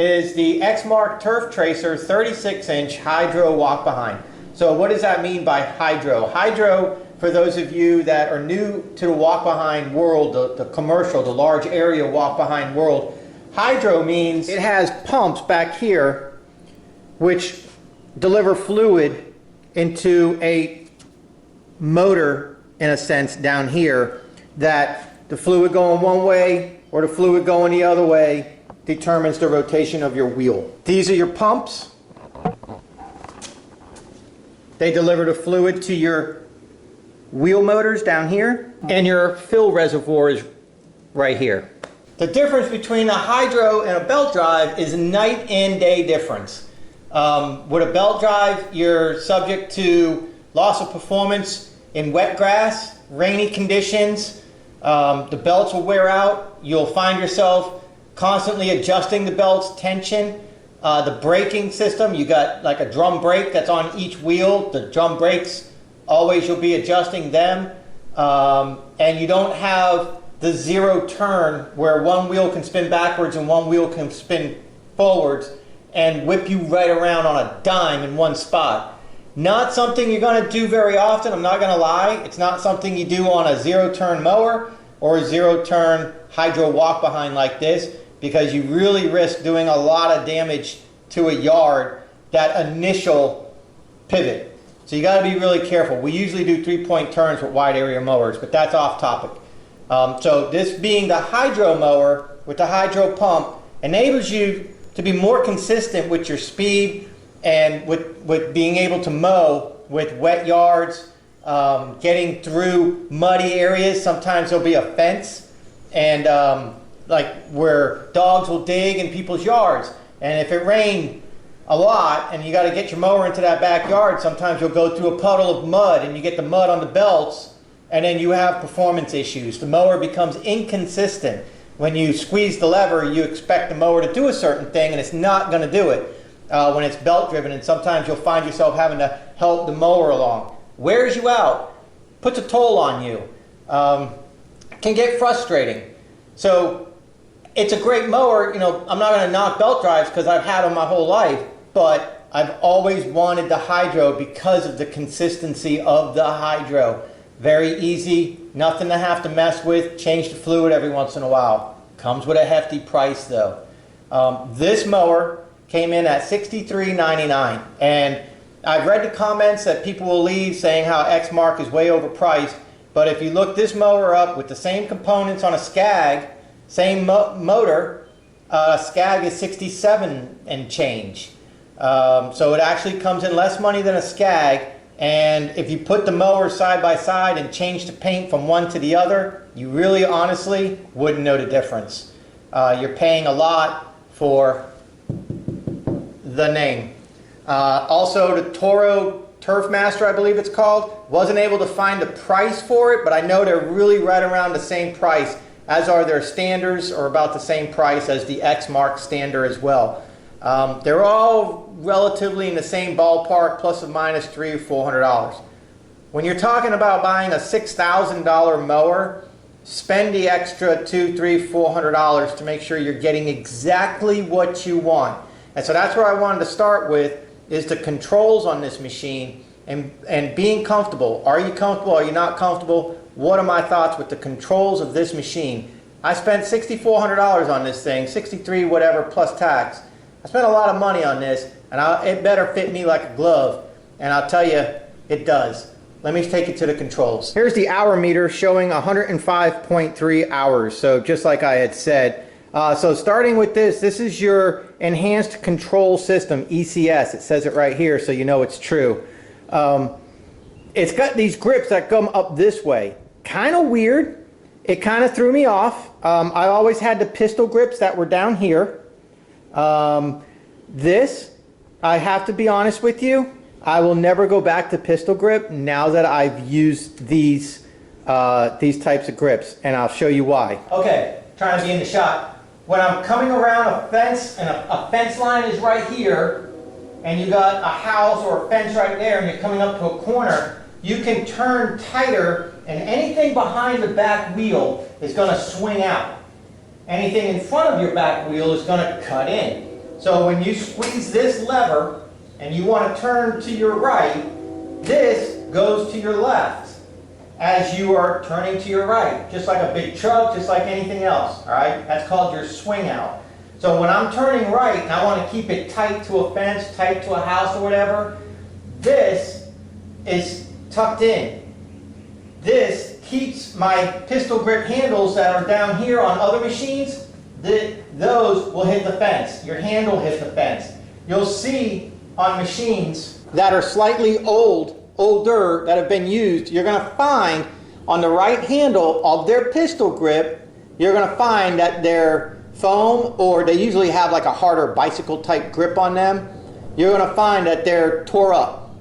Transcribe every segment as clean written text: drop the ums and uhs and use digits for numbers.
is the eXmark Turf Tracer 36-inch Hydro walk behind. So what does that mean by hydro? Hydro, for those of you that are new to the walk behind world, the commercial, the large area walk behind world, hydro means it has pumps back here which deliver fluid into a motor, in a sense, down here, that the fluid going one way or the fluid going the other way determines the rotation of your wheel. These are your pumps. They deliver the fluid to your wheel motors down here, and your fill reservoir is right here. The difference between a hydro and a belt drive is night and day difference. With a belt drive, you're subject to loss of performance in wet grass, rainy conditions. The belts will wear out. You'll find yourself constantly adjusting the belt's tension. The braking system, you got like a drum brake that's on each wheel. The drum brakes, always you'll be adjusting them. And you don't have the zero turn where one wheel can spin backwards and one wheel can spin forwards and whip you right around on a dime in one spot. Not something you're going to do very often, I'm not going to lie. It's not something you do on a zero-turn mower or a zero-turn hydro walk-behind like this, because you really risk doing a lot of damage to a yard, that initial pivot. So you got to be really careful. We usually do 3-point turns with wide area mowers, but that's off topic. So this being the hydro mower with the hydro pump enables you to be more consistent with your speed and with being able to mow with wet yards, getting through muddy areas. Sometimes there'll be a fence and like where dogs will dig in people's yards. And if it rained a lot and you got to get your mower into that backyard, sometimes you'll go through a puddle of mud and you get the mud on the belts and then you have performance issues. The mower becomes inconsistent. When you squeeze the lever, you expect the mower to do a certain thing and it's not going to do it when it's belt driven, and sometimes you'll find yourself having to help the mower along. Wears you out, puts a toll on you, can get frustrating. So it's a great mower. You know, I'm not going to knock belt drives because I've had them my whole life, but I've always wanted the hydro because of the consistency of the hydro. Very easy, nothing to have to mess with, change the fluid every once in a while. Comes with a hefty price though. This mower came in at $63.99, and I've read the comments that people will leave saying how eXmark is way overpriced, but if you look this mower up with the same components on a Scag, same motor, Scag is $67 and change. So it actually comes in less money than a Scag. And if you put the mowers side by side and change the paint from one to the other, you really honestly wouldn't know the difference. You're paying a lot for the name. Also, the Toro Turfmaster, I believe it's called, wasn't able to find the price for it, but I know they're really right around the same price, as are their standards, or about the same price as the eXmark standard as well. They're all relatively in the same ballpark, plus or minus $300 or $400. When you're talking about buying a $6,000 mower, spend the extra $200, $300, $400 to make sure you're getting exactly what you want. And so that's where I wanted to start with, is the controls on this machine and being comfortable. Are you comfortable? Are you not comfortable? What are my thoughts with the controls of this machine? I spent $6,400 on this thing, $63 whatever plus tax. I spent a lot of money on this, and it better fit me like a glove, and I'll tell you, it does. Let me take you to the controls. Here's the hour meter showing 105.3 hours, so just like I had said. So starting with this is your Enhanced Control System, ECS. It says it right here, so you know it's true. It's got these grips that come up this way. Kind of weird. It kind of threw me off. I always had the pistol grips that were down here. This, I have to be honest with you, I will never go back to pistol grip now that I've used these types of grips, and I'll show you why. Okay, trying to be in the shot. When I'm coming around a fence, and a fence line is right here, and you got a house or a fence right there, and you're coming up to a corner, you can turn tighter, and anything behind the back wheel is going to swing out. Anything in front of your back wheel is going to cut in. So when you squeeze this lever and you want to turn to your right, this goes to your left as you are turning to your right, just like a big truck, just like anything else, all right? That's called your swing out. So when I'm turning right and I want to keep it tight to a fence, tight to a house or whatever, this is tucked in. This keeps my pistol grip handles that are down here on other machines, those will hit the fence. Your handle hits the fence. You'll see on machines that are slightly older, that have been used, you're going to find on the right handle of their pistol grip, you're going to find that their foam, or they usually have like a harder bicycle type grip on them, you're going to find that they're tore up.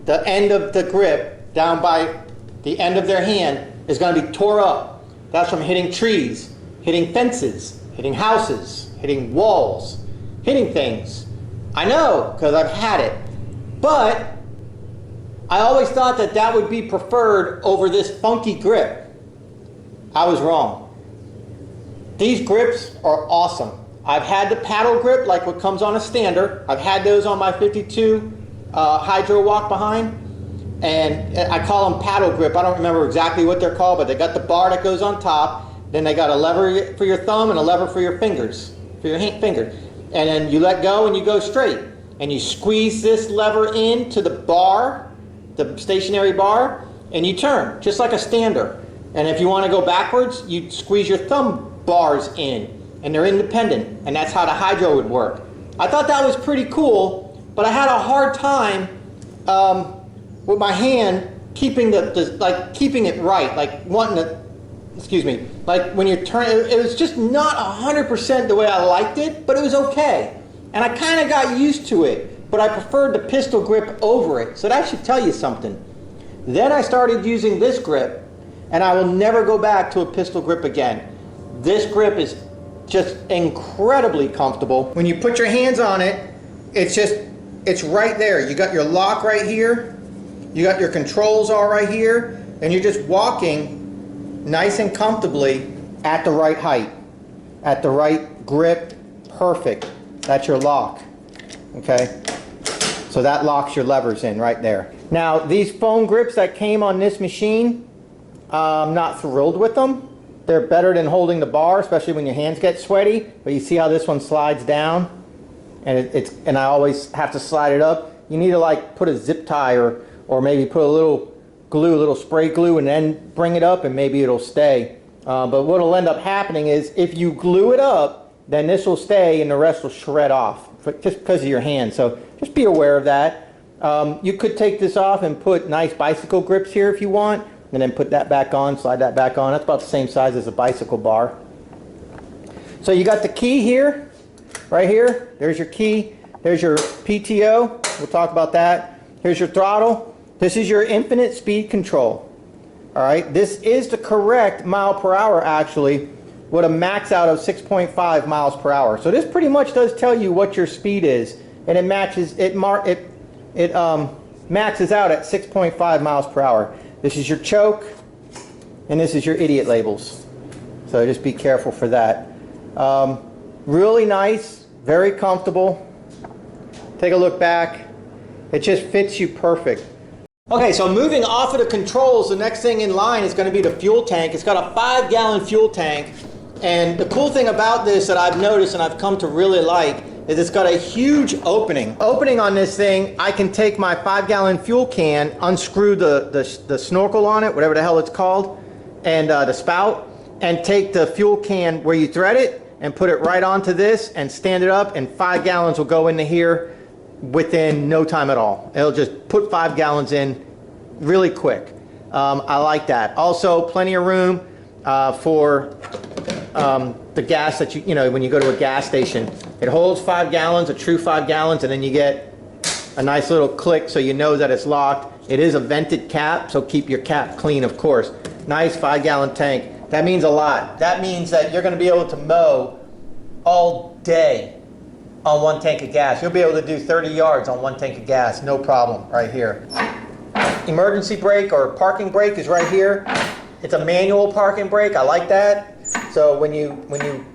The end of the grip down by the end of their hand is going to be tore up. That's from hitting trees, hitting fences, hitting houses, hitting walls, hitting things. I know, because I've had it. But I always thought that that would be preferred over this funky grip. I was wrong. These grips are awesome. I've had the paddle grip, like what comes on a stander. I've had those on my 52 Hydro walk behind. And I call them paddle grip. I don't remember exactly what they're called, but they got the bar that goes on top. Then they got a lever for your thumb and a lever for your fingers, for your finger. And then you let go and you go straight. And you squeeze this lever into the bar, the stationary bar, and you turn, just like a stander. And if you want to go backwards, you squeeze your thumb bars in, and they're independent. And that's how the Hydro would work. I thought that was pretty cool, but I had a hard time with my hand keeping keeping it right, like wanting to, excuse me, like when you're turning, it was just not 100% the way I liked it, but it was okay. And I kind of got used to it, but I preferred the pistol grip over it. So that should tell you something. Then I started using this grip, and I will never go back to a pistol grip again. This grip is just incredibly comfortable. When you put your hands on it, it's right there. You got your lock right here. You got your controls all right here, and you're just walking nice and comfortably at the right height, at the right grip, perfect. That's your lock, okay? So that locks your levers in right there. Now, these foam grips that came on this machine, I'm not thrilled with them. They're better than holding the bar, especially when your hands get sweaty, but you see how this one slides down? And I always have to slide it up. You need to like put a zip tie or maybe put a little glue, a little spray glue, and then bring it up and maybe it'll stay. But what will end up happening is if you glue it up, then this will stay and the rest will shred off just because of your hand. So just be aware of that. You could take this off and put nice bicycle grips here if you want, and then put that back on, slide that back on. That's about the same size as a bicycle bar. So you got the key here, right here. There's your key. There's your PTO. We'll talk about that. Here's your throttle. This is your infinite speed control. All right, this is the correct mile per hour actually, with a max out of 6.5 miles per hour. So this pretty much does tell you what your speed is, and it maxes out at 6.5 miles per hour. This is your choke, and this is your idiot labels. So just be careful for that. Really nice, very comfortable. Take a look back. It just fits you perfect. Okay, so moving off of the controls, the next thing in line is going to be the fuel tank. It's got a 5-gallon fuel tank, and the cool thing about this that I've noticed and I've come to really like is it's got a huge opening. Opening on this thing, I can take my 5-gallon fuel can, unscrew the snorkel on it, whatever the hell it's called, and the spout, and take the fuel can where you thread it and put it right onto this and stand it up, and 5 gallons will go into here within no time at all. It'll just put 5 gallons in really quick. I like that. Also, plenty of room for the gas that you know, when you go to a gas station. It holds 5 gallons, a true 5 gallons, and then you get a nice little click so you know that it's locked. It is a vented cap, so keep your cap clean, of course. Nice 5-gallon tank. That means a lot. That means that you're going to be able to mow all day on 1 tank of gas. You'll be able to do 30 yards on 1 tank of gas, no problem, right here. Emergency brake or parking brake is right here. It's a manual parking brake. I like that. So when you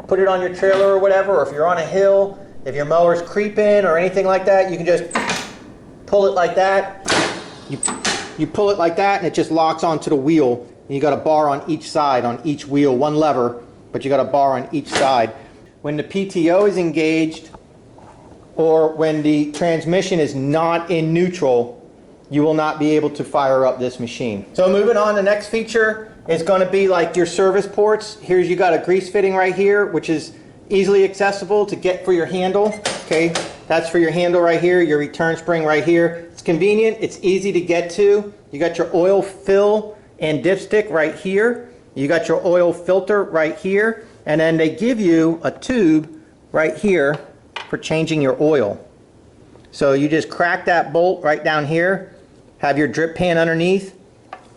put it on your trailer or whatever, or if you're on a hill, If your mower's creeping or anything like that, you can just pull it like that. You pull it like that and it just locks onto the wheel. And you got a bar on each side, on each wheel, one lever, but you got a bar on each side. When the PTO is engaged or when the transmission is not in neutral, you will not be able to fire up this machine. So moving on, the next feature is going to be like your service ports. Here's, you got a grease fitting right here, which is easily accessible to get for your handle. Okay, that's for your handle right here, your return spring right here. It's convenient, it's easy to get to. You got your oil fill and dipstick right here. You got your oil filter right here. And then they give you a tube right here for changing your oil. So you just crack that bolt right down here, have your drip pan underneath,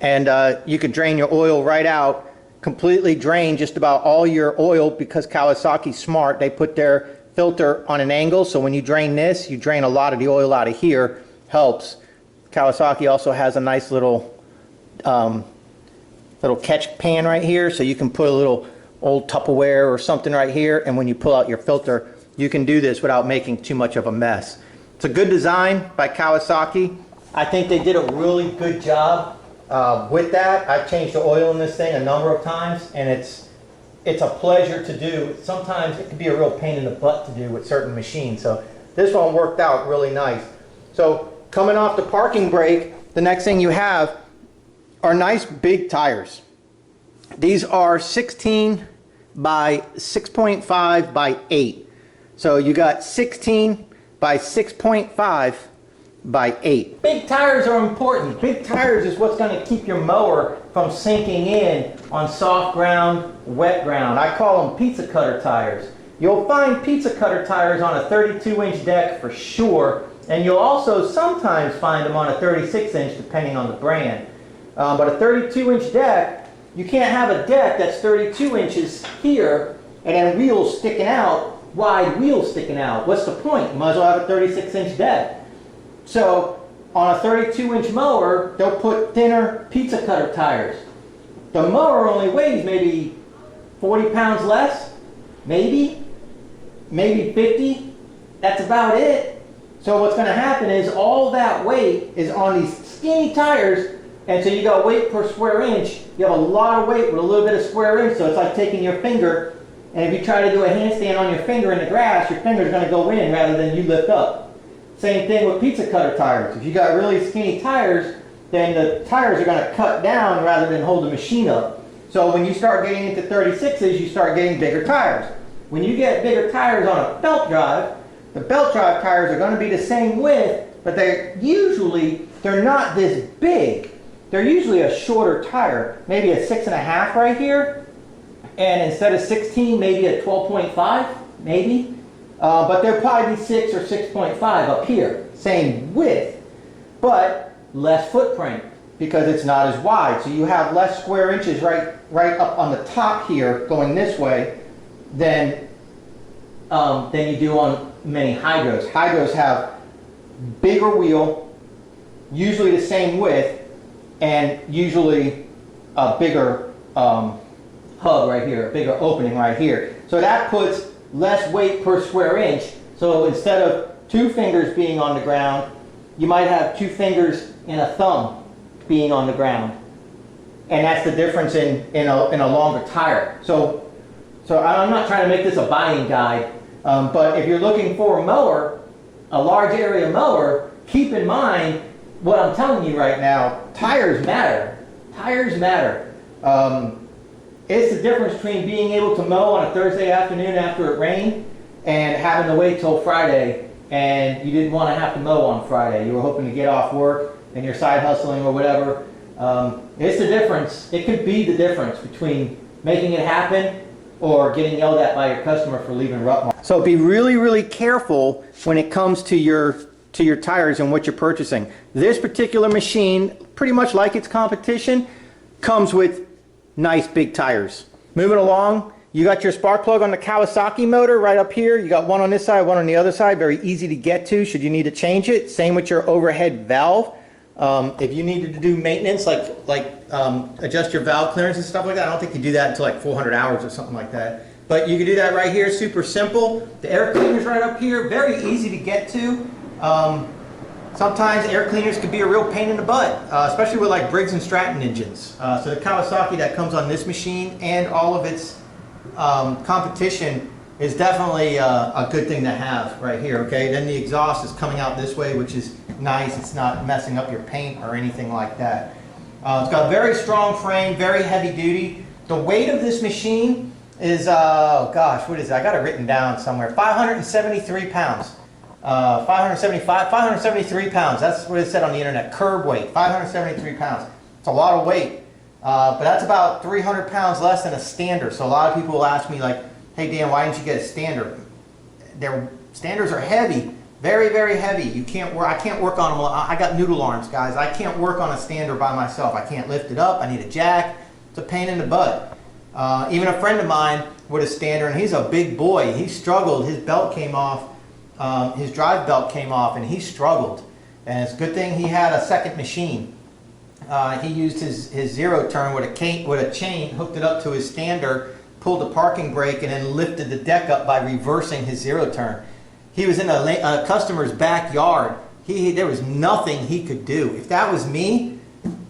and you could drain your oil right out, completely drain just about all your oil, because Kawasaki's smart. They put their filter on an angle, so when you drain this, you drain a lot of the oil out of here. Helps. Kawasaki also has a nice little catch pan right here, so you can put a little old Tupperware or something right here, and when you pull out your filter, you can do this without making too much of a mess. It's a good design by Kawasaki. I think they did a really good job with that. I've changed the oil in this thing a number of times, and it's a pleasure to do. Sometimes it can be a real pain in the butt to do with certain machines, so this one worked out really nice. So coming off the parking brake, the next thing you have are nice big tires. These are 16 by 6.5 by 8. So you got 16 by 6.5 by 8. Big tires are important. Big tires is what's going to keep your mower from sinking in on soft ground, wet ground. I call them pizza cutter tires. You'll find pizza cutter tires on a 32-inch deck for sure, and you'll also sometimes find them on a 36-inch depending on the brand. But a 32-inch deck, you can't have a deck that's 32 inches here and then wheels sticking out, wide wheels sticking out. What's the point? You might as well have a 36-inch deck. So on a 32-inch mower, they'll put thinner pizza cutter tires. The mower only weighs maybe 40 pounds less, maybe 50. That's about it. So what's going to happen is all that weight is on these skinny tires, and so you got weight per square inch. You have a lot of weight with a little bit of square inch, so it's like taking your finger, and if you try to do a handstand on your finger in the grass, your finger's going to go in rather than you lift up. Same thing with pizza cutter tires. If you got really skinny tires, then the tires are going to cut down rather than hold the machine up. So when you start getting into 36s, you start getting bigger tires. When you get bigger tires on a belt drive, the belt drive tires are going to be the same width, but they're not this big. They're usually a shorter tire, maybe a 6.5 right here, and instead of 16, maybe a 12.5, maybe. But they'll probably be 6 or 6.5 up here, same width, but less footprint because it's not as wide. So you have less square inches right up on the top here, going this way, than you do on many hydros. Hydros have bigger wheel, usually the same width, and usually a bigger hub right here, a bigger opening right here. So that puts less weight per square inch. So instead of 2 fingers being on the ground, you might have 2 fingers and a thumb being on the ground. And that's the difference in a longer tire. So I'm not trying to make this a buying guide, but if you're looking for a mower, a large area mower, keep in mind what I'm telling you right now. Tires matter. Tires matter. It's the difference between being able to mow on a Thursday afternoon after it rained and having to wait till Friday, and you didn't want to have to mow on Friday. You were hoping to get off work and you're side hustling or whatever. It's the difference. It could be the difference between making it happen or getting yelled at by your customer for leaving rut marks. So be really, really careful when it comes to your tires and what you're purchasing. This particular machine, pretty much like its competition, comes with nice big tires. Moving along, you got your spark plug on the Kawasaki motor right up here. You got one on this side, one on the other side. Very easy to get to should you need to change it. Same with your overhead valve. If you needed to do maintenance, like adjust your valve clearance and stuff like that, I don't think you do that until like 400 hours or something like that. But you can do that right here, super simple. The air cleaner's right up here, very easy to get to. Sometimes air cleaners can be a real pain in the butt, especially with like Briggs & Stratton engines. So the Kawasaki that comes on this machine and all of its competition is definitely a good thing to have right here, okay? Then the exhaust is coming out this way, which is nice. It's not messing up your paint or anything like that. It's got a very strong frame, very heavy duty. The weight of this machine is, oh gosh, what is it? I got it written down somewhere. 573 pounds. 573 pounds. That's what it said on the internet. Curb weight, 573 pounds. It's a lot of weight, but that's about 300 pounds less than a stander. So a lot of people will ask me like, hey Dan, why didn't you get a stander? Their standers are heavy, very, very heavy. You can't work. I can't work on them. I got noodle arms, guys. I can't work on a stander by myself. I can't lift it up. I need a jack. It's a pain in the butt. Even a friend of mine with a stander, and he's a big boy. He struggled. His belt came off. His drive belt came off, and he struggled. And it's a good thing he had a second machine. He used his zero turn with a chain, hooked it up to his stander, pulled the parking brake, and then lifted the deck up by reversing his zero turn. He was in a customer's backyard. There was nothing he could do. If that was me,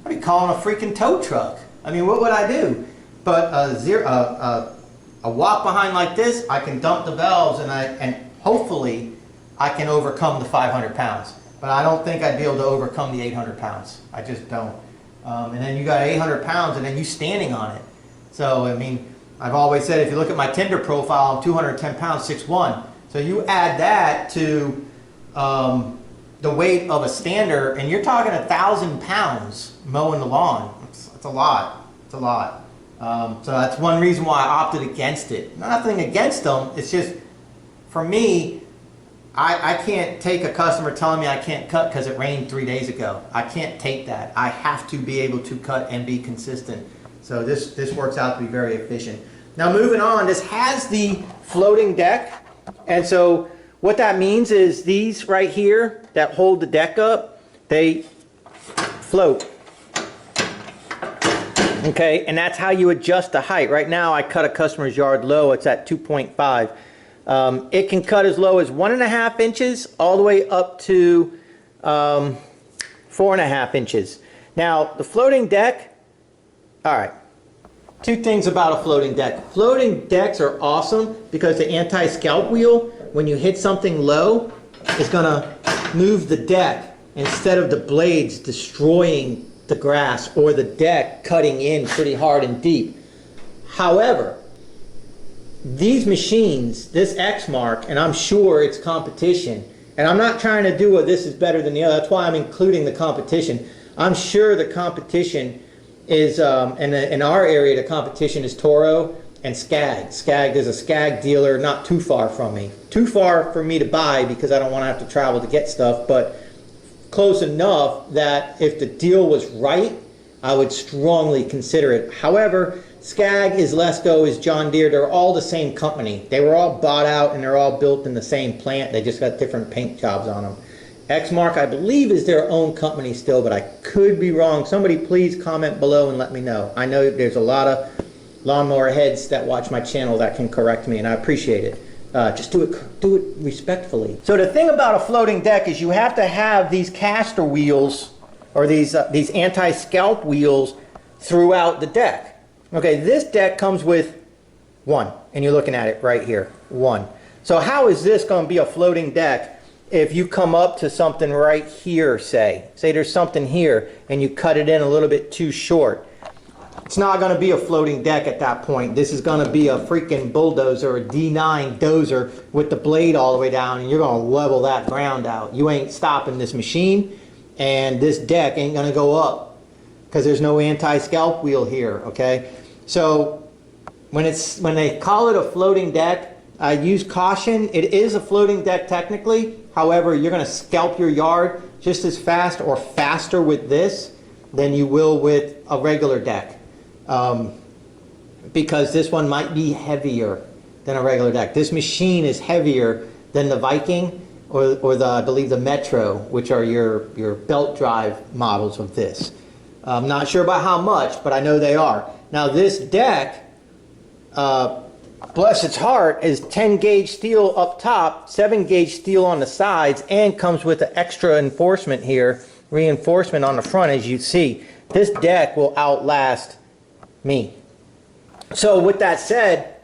I'd be calling a freaking tow truck. I mean, what would I do? But a walk behind like this, I can dump the valves, and hopefully I can overcome the 500 pounds. But I don't think I'd be able to overcome the 800 pounds. I just don't. And then you got 800 pounds, and then you standing on it. So, I mean, I've always said, if you look at my Tinder profile, I'm 210 pounds, 6'1". So you add that to the weight of a stander, and you're talking 1,000 pounds mowing the lawn. It's a lot. It's a lot. So that's one reason why I opted against it. Nothing against them. It's just, for me, I can't take a customer telling me I can't cut because it rained 3 days ago. I can't take that. I have to be able to cut and be consistent. So this works out to be very efficient. Now moving on, this has the floating deck. And so what that means is these right here that hold the deck up, they float. Okay, and that's how you adjust the height. Right now I cut a customer's yard low, it's at 2.5. It can cut as low as 1.5 inches all the way up to 4.5 inches. Now the floating deck, all right, two things about a floating deck. Floating decks are awesome because the anti-scalp wheel, when you hit something low, is gonna move the deck instead of the blades destroying the grass or the deck cutting in pretty hard and deep. However, these machines, this eXmark, and I'm sure it's competition, and I'm not trying to do a this is better than the other, that's why I'm including the competition. I'm sure the competition is, in our area, the competition is Toro and Skag. There's a Skag dealer not too far from me. Too far for me to buy because I don't want to have to travel to get stuff, but close enough that if the deal was right, I would strongly consider it. However, Skag is Lesco, is John Deere, they're all the same company. They were all bought out and they're all built in the same plant. They just got different paint jobs on them. eXmark, I believe, is their own company still, but I could be wrong. Somebody please comment below and let me know. I know there's a lot of lawnmower heads that watch my channel that can correct me, and I appreciate it. Just do it respectfully. So the thing about a floating deck is you have to have these caster wheels or these anti-scalp wheels throughout the deck. Okay, this deck comes with one, and you're looking at it right here, one. So how is this going to be a floating deck if you come up to something right here, say there's something here, and you cut it in a little bit too short? It's not going to be a floating deck at that point. This is going to be a freaking bulldozer, a D9 dozer with the blade all the way down, and you're going to level that ground out. You ain't stopping this machine, and this deck ain't going to go up because there's no anti-scalp wheel here, okay? So when they call it a floating deck, use caution. It is a floating deck technically. However, you're going to scalp your yard just as fast or faster with this than you will with a regular deck. Because this one might be heavier than a regular deck. This machine is heavier than the Viking or the, I believe, the Metro, which are your belt drive models of this. I'm not sure about how much, but I know they are. Now this deck bless its heart, is 10 gauge steel up top, 7 gauge steel on the sides, and comes with an extra reinforcement here, reinforcement on the front. As you see, this deck will outlast me. So with that said,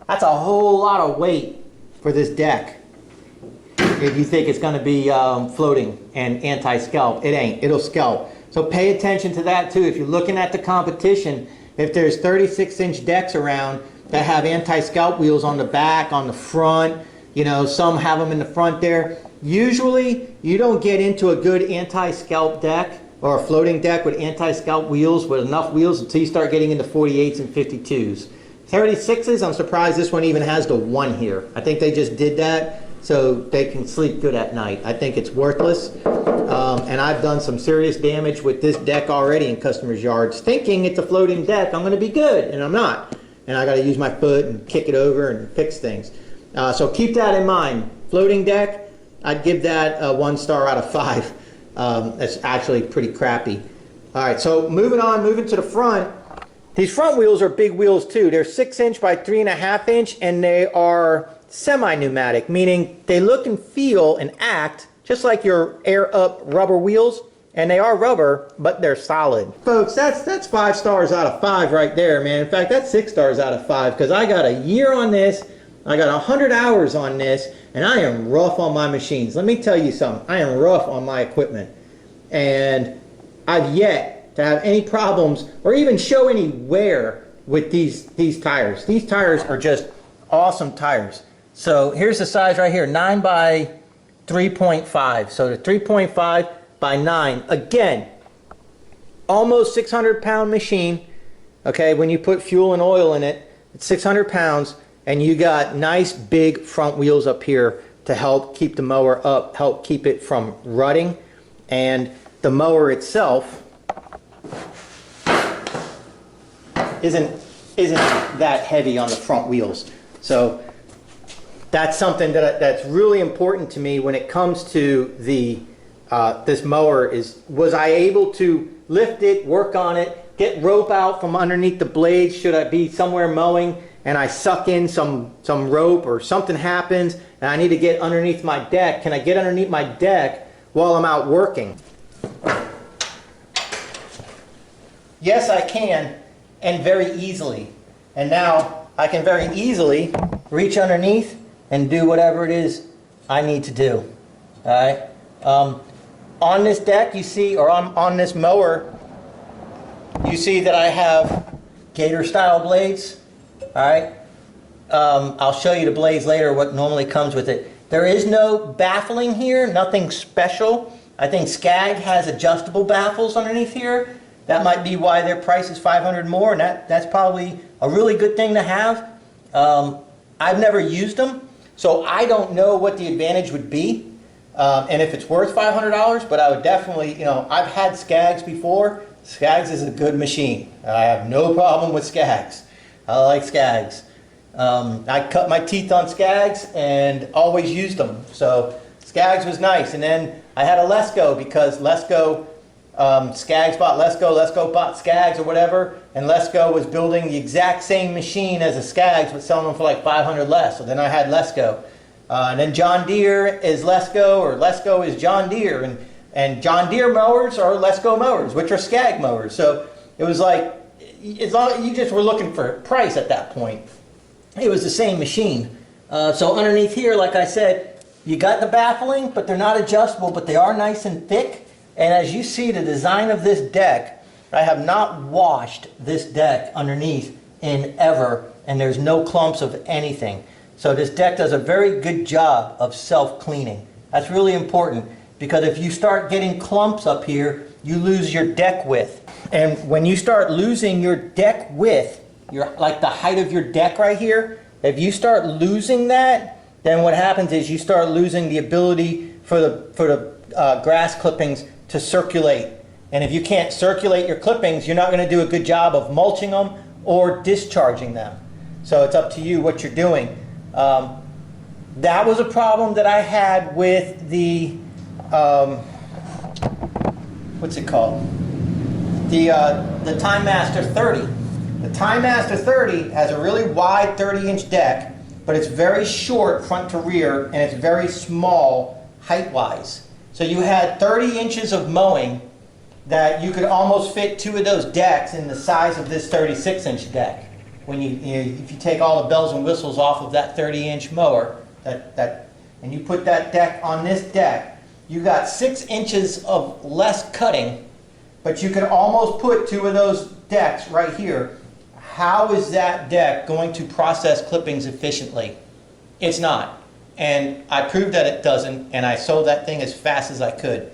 that's a whole lot of weight for this deck. If you think it's going to be floating and anti-scalp, it ain't. It'll scalp. So pay attention to that too. If you're looking at the competition, if there's 36-inch decks around that have anti-scalp wheels on the back, on the front, you know, some have them in the front there. Usually you don't get into a good anti-scalp deck or a floating deck with anti-scalp wheels, with enough wheels, until you start getting into 48s and 52s. 36s, I'm surprised this one even has the 1 here. I think they just did that so they can sleep good at night. I think it's worthless. And I've done some serious damage with this deck already in customers' yards, thinking it's a floating deck, I'm going to be good, and I'm not. And I got to use my foot and kick it over and fix things. So keep that in mind. Floating deck, I'd give that a 1 star out of 5. That's actually pretty crappy. All right, so moving to the front. These front wheels are big wheels too. They're 6-inch by 3.5 inch, and they are semi-pneumatic, meaning they look and feel and act just like your air-up rubber wheels, and they are rubber, but they're solid. Folks, that's 5 stars out of 5 right there, man. In fact, that's 6 stars out of 5, because I got a year on this, I got 100 hours on this, and I am rough on my machines. Let me tell you something, I am rough on my equipment, and I've yet to have any problems or even show any wear with these tires. These tires are just awesome tires. So here's the size right here, 9 by 3.5. So the 3.5 by 9. Again, almost 600-pound machine. Okay, when you put fuel and oil in it, it's 600 pounds, and you got nice big front wheels up here to help keep the mower up, help keep it from rutting. And the mower itself isn't that heavy on the front wheels. So that's something that's really important to me when it comes to the this mower. Was I able to lift it, work on it, get rope out from underneath the blades should I be somewhere mowing and I suck in some rope, or something happens and I need to get underneath my deck? Can I get underneath my deck while I'm out working? Yes, I can, and very easily. And now I can very easily reach underneath and do whatever it is I need to do. All right. On this deck, you see, or on this mower, you see that I have gator style blades. All right. I'll show you the blades later, what normally comes with it. There is no baffling here, nothing special. I think Skag has adjustable baffles underneath here. That might be why their price is $500 more, and that's probably a really good thing to have. I've never used them, so I don't know what the advantage would be, and if it's worth $500, but I would definitely, you know, I've had Skags before. Skags is a good machine. I have no problem with Skags. I like Skags. I cut my teeth on Skags and always used them, so Skags was nice. And then I had a Lesco, because Lesco, Skags bought Lesco, Lesco bought Skags or whatever, and Lesco was building the exact same machine as a Skags but selling them for like 500 less. So then I had Lesco. And then John Deere is Lesco, or Lesco is John Deere, and John Deere mowers are Lesco mowers, which are Skag mowers. So it was like, as long as you just were looking for price at that point, it was the same machine. So underneath here, like I said, you got the baffling, but they're not adjustable, but they are nice and thick. And as you see, the design of this deck, I have not washed this deck underneath in ever, and there's no clumps of anything. So this deck does a very good job of self-cleaning. That's really important, because if you start getting clumps up here, you lose your deck width. And when you start losing your deck width, like the height of your deck right here, if you start losing that, then what happens is you start losing the ability for the grass clippings to circulate. And if you can't circulate your clippings, you're not going to do a good job of mulching them or discharging them. So it's up to you what you're doing. That was a problem that I had with the, what's it called? The Time Master 30. The Time Master 30 has a really wide 30-inch deck, but it's very short front to rear, and it's very small height-wise. So you had 30 inches of mowing that you could almost fit 2 of those decks in the size of this 36-inch deck. When if you take all the bells and whistles off of that 30-inch mower, and you put that deck on this deck, you got 6 inches of less cutting, but you could almost put 2 of those decks right here. How is that deck going to process clippings efficiently? It's not. And I proved that it doesn't, and I sold that thing as fast as I could.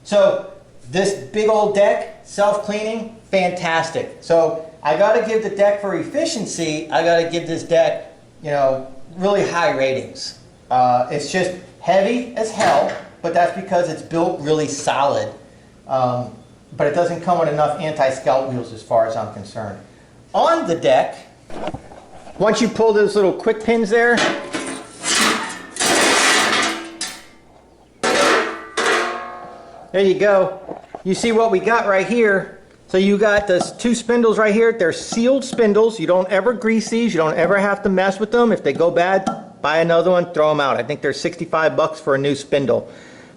So this big old deck, self-cleaning, fantastic. So I got to give the deck for efficiency, I got to give this deck, you know, really high ratings. It's just heavy as hell, but that's because it's built really solid. But it doesn't come with enough anti-scalp wheels as far as I'm concerned. On the deck, once you pull those little quick pins there, there you go. You see what we got right here. So you got those 2 spindles right here. They're sealed spindles. You don't ever grease these. You don't ever have to mess with them. If they go bad, buy another one, throw them out. I think they're 65 bucks for a new spindle.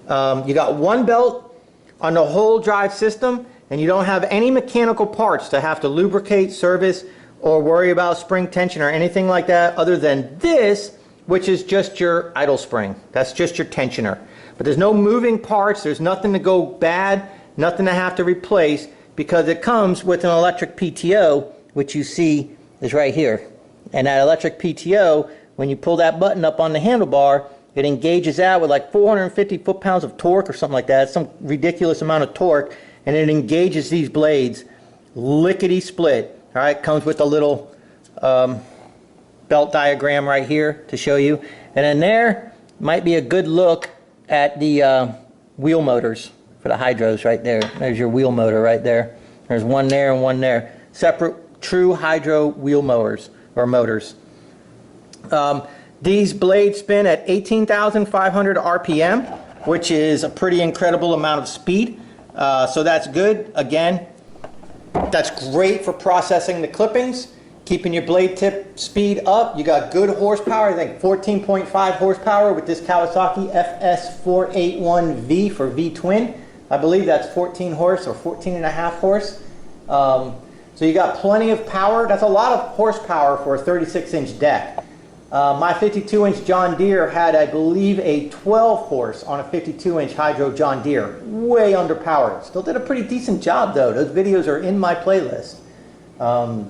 You got 1 belt on the whole drive system, and you don't have any mechanical parts to have to lubricate, service, or worry about spring tension or anything like that other than this, which is just your idle spring. That's just your tensioner. But there's no moving parts, there's nothing to go bad, nothing to have to replace, because it comes with an electric PTO, which you see is right here. And that electric PTO, when you pull that button up on the handlebar, it engages out with like 450 foot-pounds of torque or something like that, some ridiculous amount of torque, and it engages these blades lickety-split. All right, comes with a little belt diagram right here to show you. And then there might be a good look at the wheel motors for the hydros right there. There's your wheel motor right there. There's one there and one there. Separate true hydro wheel mowers or motors. These blades spin at 18,500 RPM, which is a pretty incredible amount of speed. So that's good. Again, that's great for processing the clippings, keeping your blade tip speed up. You got good horsepower, I think 14.5 horsepower with this Kawasaki FS481V for V-twin. I believe that's 14 horse or 14 and a half horse. So you got plenty of power. That's a lot of horsepower for a 36-inch deck. My 52-inch John Deere had, I believe, a 12 horse on a 52-inch hydro John Deere. Way underpowered. Still did a pretty decent job, though. Those videos are in my playlist.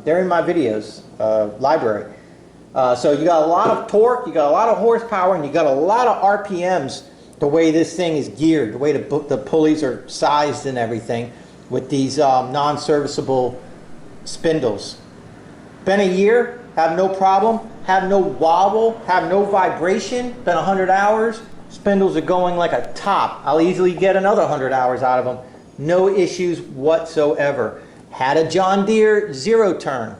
They're in my videos library. So you got a lot of torque, you got a lot of horsepower, and you got a lot of RPMs the way this thing is geared, the way the pulleys are sized and everything with these non-serviceable spindles. Been a year, have no problem, have no wobble, have no vibration, been 100 hours, spindles are going like a top. I'll easily get another 100 hours out of them. No issues whatsoever. Had a John Deere zero turn.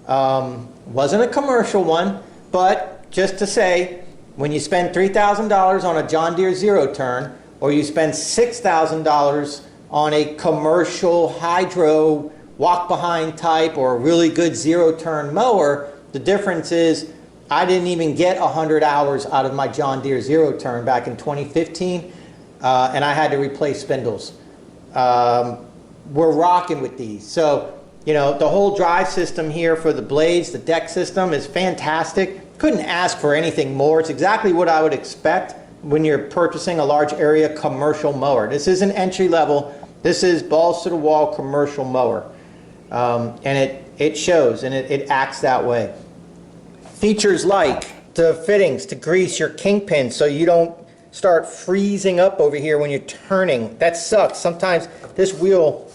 Wasn't a commercial one, but just to say, when you spend $3,000 on a John Deere zero turn, or you spend $6,000 on a commercial hydro walk behind type or a really good zero turn mower, the difference is I didn't even get 100 hours out of my John Deere zero turn back in 2015, and I had to replace spindles. We're rocking with these. So, you know, the whole drive system here for the blades, the deck system is fantastic. Couldn't ask for anything more. It's exactly what I would expect when you're purchasing a large area commercial mower. This isn't entry level. This is balls to the wall commercial mower. And it shows, and it acts that way. Features like the fittings to grease your kingpins so you don't start freezing up over here when you're turning. That sucks. Sometimes this wheel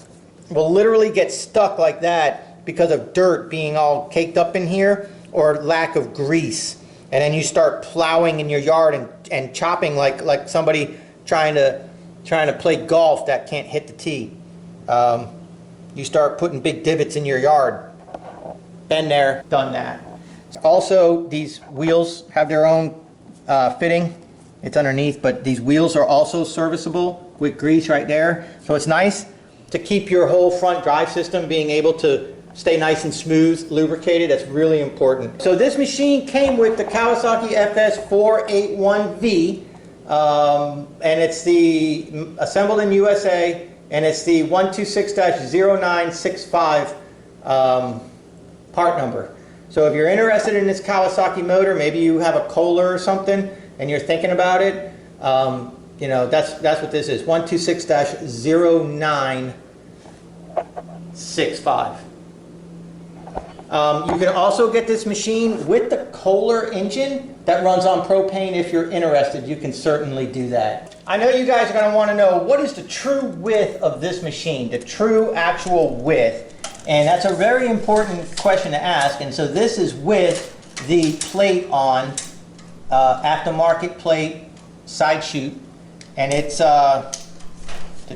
will literally get stuck like that because of dirt being all caked up in here or lack of grease. And then you start plowing in your yard and chopping like somebody trying to play golf that can't hit the tee. You start putting big divots in your yard. Been there, done that. Also, these wheels have their own fitting. It's underneath, but these wheels are also serviceable with grease right there. So it's nice to keep your whole front drive system being able to stay nice and smooth, lubricated. That's really important. So this machine came with the Kawasaki FS481V, and it's the assembled in USA, and it's the 126-0965 part number. So if you're interested in this Kawasaki motor, maybe you have a Kohler or something, and you're thinking about it, you know, that's what this is, 126-0965. You can also get this machine with the Kohler engine that runs on propane. If you're interested, you can certainly do that. I know you guys are going to want to know, what is the true width of this machine, the true actual width? And that's a very important question to ask. And so this is with the plate on, aftermarket plate, side chute, and it's the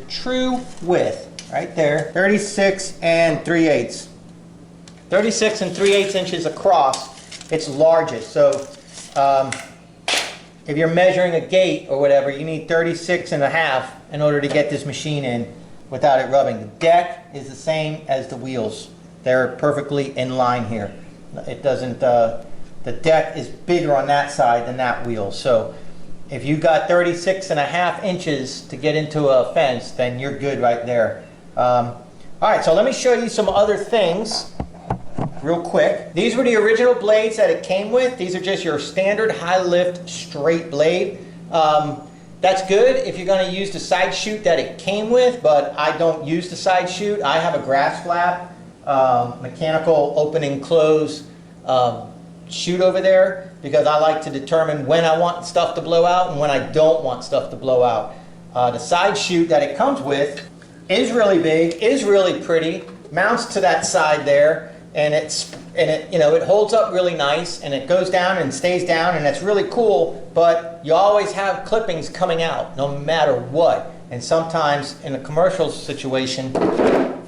true width right there, 36 3/8. 36 3/8 inches across, its largest. So if you're measuring a gate or whatever, you need 36 1/2 in order to get this machine in without it rubbing. The deck is the same as the wheels. They're perfectly in line here. It doesn't, the deck is bigger on that side than that wheel. So if you got 36 1/2 inches to get into a fence, then you're good right there. All right, so let me show you some other things real quick. These were the original blades that it came with. These are just your standard high lift straight blade. That's good if you're going to use the side chute that it came with, but I don't use the side chute. I have a grass flap, mechanical open and close chute over there, because I like to determine when I want stuff to blow out and when I don't want stuff to blow out. The side chute that it comes with is really big, is really pretty, mounts to that side there, and it you know, it holds up really nice, and it goes down and stays down, and that's really cool. But you always have clippings coming out no matter what, and sometimes in a commercial situation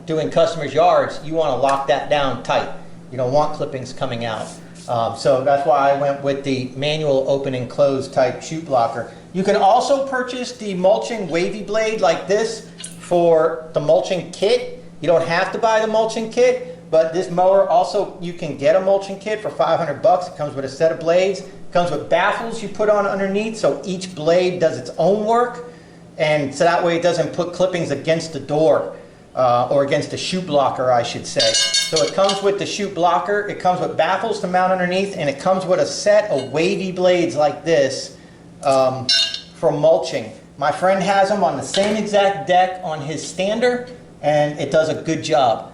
doing customers' yards, you want to lock that down tight. You don't want clippings coming out. So that's why I went with the manual open and close type chute blocker. You can also purchase the mulching wavy blade like this for the mulching kit. You don't have to buy the mulching kit, but this mower also, you can get a mulching kit for 500 bucks. It comes with a set of blades. It comes with baffles you put on underneath, so each blade does its own work, and so that way it doesn't put clippings against the door, or against the chute blocker, I should say. So it comes with the chute blocker, it comes with baffles to mount underneath, and it comes with a set of wavy blades like this for mulching. My friend has them on the same exact deck on his stander, and it does a good job.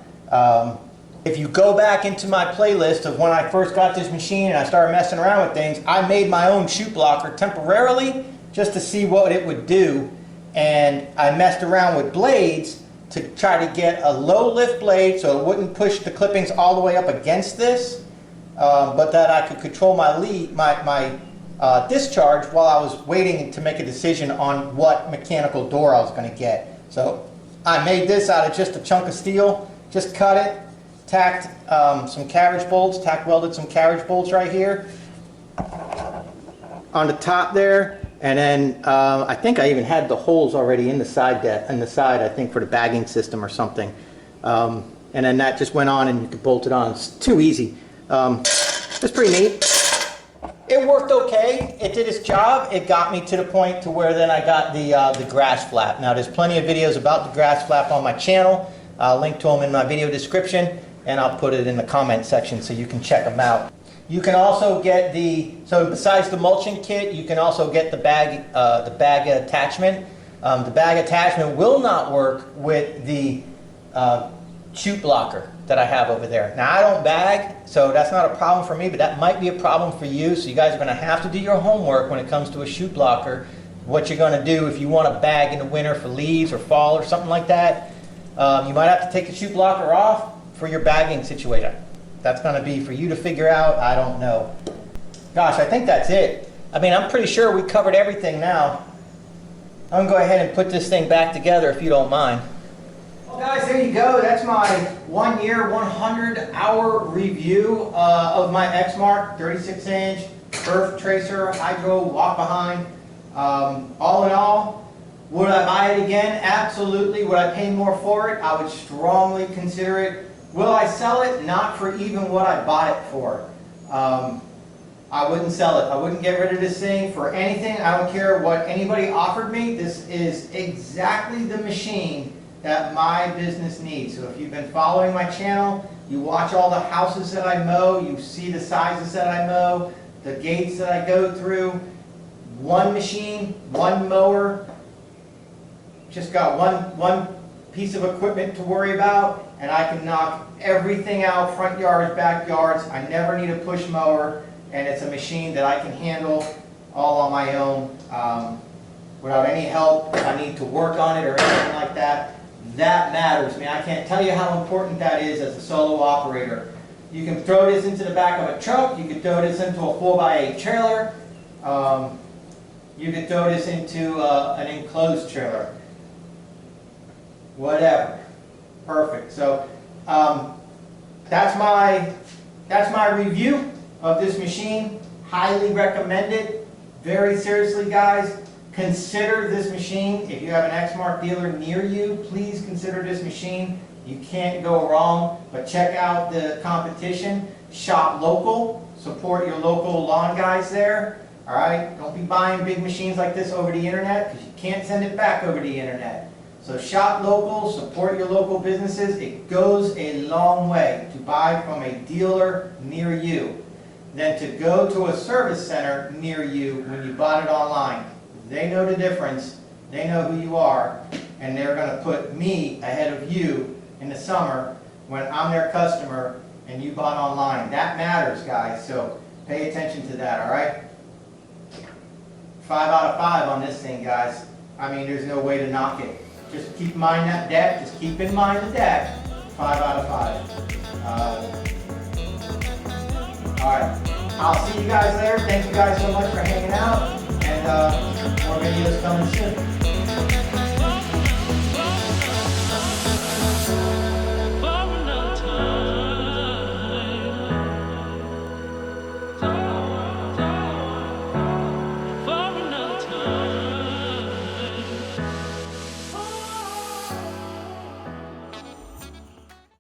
If you go back into my playlist of when I first got this machine and I started messing around with things, I made my own chute blocker temporarily just to see what it would do, and I messed around with blades to try to get a low lift blade so it wouldn't push the clippings all the way up against this, but that I could control my discharge while I was waiting to make a decision on what mechanical door I was going to get. So I made this out of just a chunk of steel, just cut it, tacked some carriage bolts, tack welded some carriage bolts right here on the top there. And then I think I even had the holes already in the side, I think, for the bagging system or something. And then that just went on and you could bolt it on. It's too easy. It's pretty neat. It worked okay. It did its job. It got me to the point to where then I got the grass flap. Now there's plenty of videos about the grass flap on my channel. I'll link to them in my video description, and I'll put it in the comment section so you can check them out. You can also get so besides the mulching kit, you can also get the bag attachment. The bag attachment will not work with the chute blocker that I have over there. Now I don't bag, so that's not a problem for me, but that might be a problem for you. So you guys are going to have to do your homework when it comes to a chute blocker. What you're going to do if you want to bag in the winter for leaves or fall or something like that, you might have to take the chute blocker off for your bagging situation. That's going to be for you to figure out. I don't know. Gosh, I think that's it. I mean, I'm pretty sure we covered everything now. I'm going to go ahead and put this thing back together if you don't mind. Well, guys, there you go. That's my 1 year, 100-hour review of my eXmark 36-inch turf tracer hydro walk behind. All in all, would I buy it again? Absolutely. Would I pay more for it? I would strongly consider it. Will I sell it? Not for even what I bought it for. I wouldn't sell it. I wouldn't get rid of this thing for anything. I don't care what anybody offered me. This is exactly the machine that my business needs. So if you've been following my channel, you watch all the houses that I mow, you see the sizes that I mow, the gates that I go through. One machine, one mower, just got one piece of equipment to worry about, and I can knock everything out, front yards, backyards. I never need a push mower, and it's a machine that I can handle all on my own without any help. If I need to work on it or anything like that, that matters. I mean, I can't tell you how important that is as a solo operator. You can throw this into the back of a truck, you can throw this into a 4x8 trailer, you can throw this into an enclosed trailer. Whatever. Perfect. So that's my review of this machine. Highly recommend it. Very seriously, guys. Consider this machine. If you have an eXmark dealer near you, please consider this machine. You can't go wrong. But check out the competition. Shop local. Support your local lawn guys there. All right. Don't be buying big machines like this over the internet, because you can't send it back over the internet. So shop local, support your local businesses. It goes a long way to buy from a dealer near you than to go to a service center near you when you bought it online. They know the difference, they know who you are, and they're going to put me ahead of you in the summer when I'm their customer and you bought online. That matters, guys, so pay attention to that, all right? 5 out of 5 on this thing, guys. I mean, there's no way to knock it. Just keep in mind that deck. Just keep in mind the deck. 5 out of 5. All right. I'll see you guys there. Thank you guys so much for hanging out. And more videos coming soon.